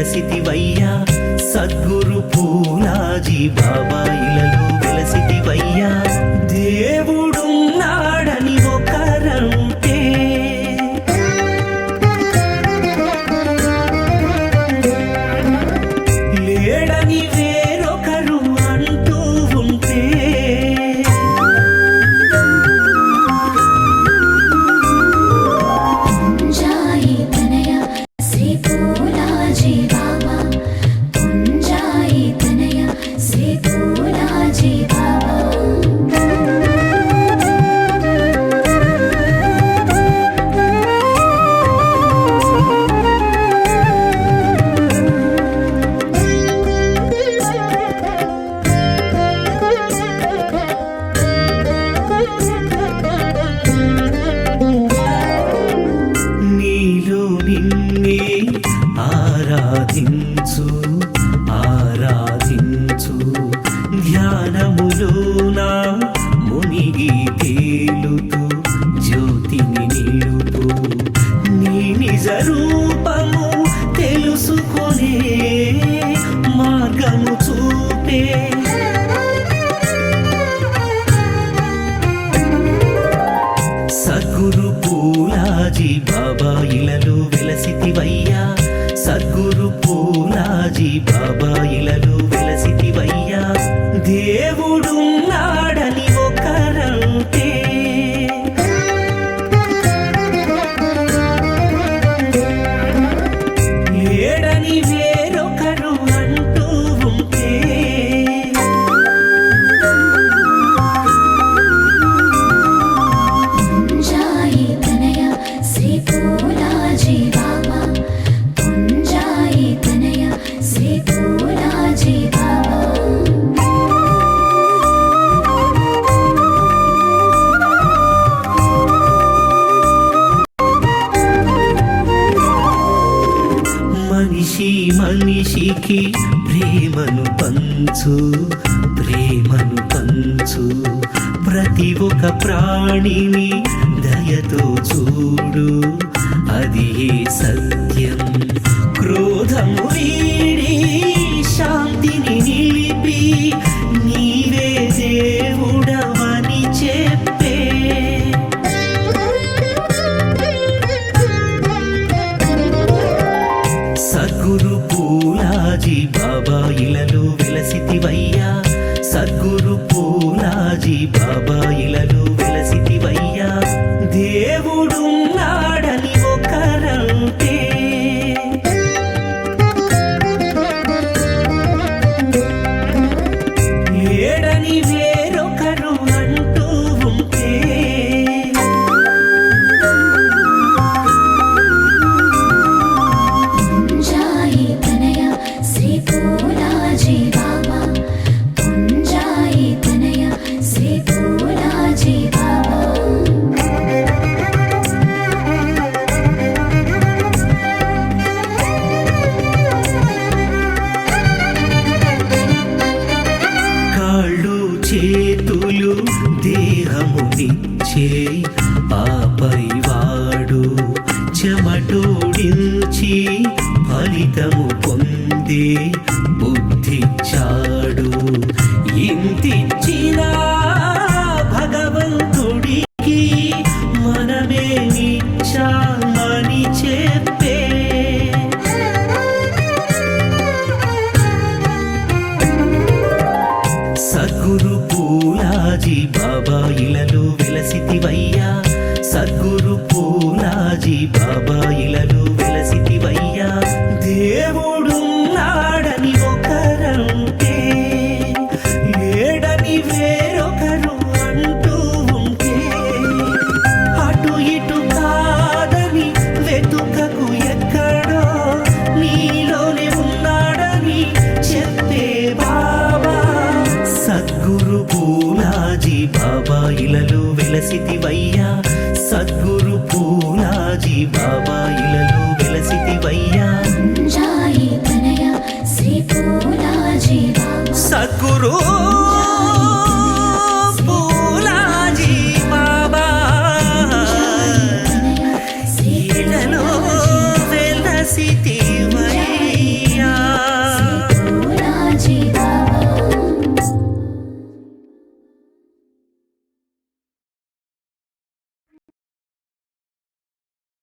వెలసితివయ్యా సద్గురు పూలాజీ బాబా ఇలలో వెలసితివయ్యా దేవుడున్నాడని ఒకరంటే లేడని వేరొకరు అంటూ ఉంటే ఆరాధించు ఆరాధించు ధ్యానములోన మునిగి తేలుతూ జ్యోతిని నిలుపు నీ నిజ రూపము తెలుసుకొనే మార్గము చూపే సద్గురు పూలాజీ బాబా ఇలలో వెలసితివయ్యా సద్గురు పూలాజీ బాబా ఇలలో వెలసితివయ్యా దేవుడున్నాడని ఒకరంటే లేడని వేరొకరు అంటూ ఉంటే మనిషికి ప్రేమను పంచు ప్రేమను పంచు ప్రతి ఒక్క ప్రాణిని దయతో చూడు అది సత్యం క్రోధము వీడి శాంతిని నిలిపి నీవే దేవుడవని చెప్పే సద్గురు పూలాజీ బాబా ఇలలో వెలసితివయ్యా సద్గురు పూలాజీ బాబా ఇలలో వెలసితివయ్యా దేవుడున్నాడని ఒకరంటే లేడని వేరొకరు అంటూ ఉంటే చేతులు దేహమునిచ్చే ఆపై వాడు చెమటోడించి ఫలితము పొందే బుద్ధిచ్చాడు ఇంతిచ్చిన భగవంతుడికి మనమే నిచ్చామని చెప్పే సద్గురు పూలాజీ బాబా ఇలలో వెలసితివయ్యా సద్గురు పూలాజీ బాబా ఇలలో వెలసితివయ్యా దేవుడున్నాడని ఒకరంటే లేడని వేరొకరు అంటూ ఉంటే అటు ఇటు కాదని వెతుకకు ఎక్కడో నీలోనే ఉన్నాడని చెప్పే బాబా సద్గురు పూలాజీ బాబా ఇలలో వెలసితివయ్యా సద్గురు పూలాజీ బాబా ఇలలో వెలసితివయ్యా సద్గురు పూలాజీ బాబా ఇలలో వెలసితి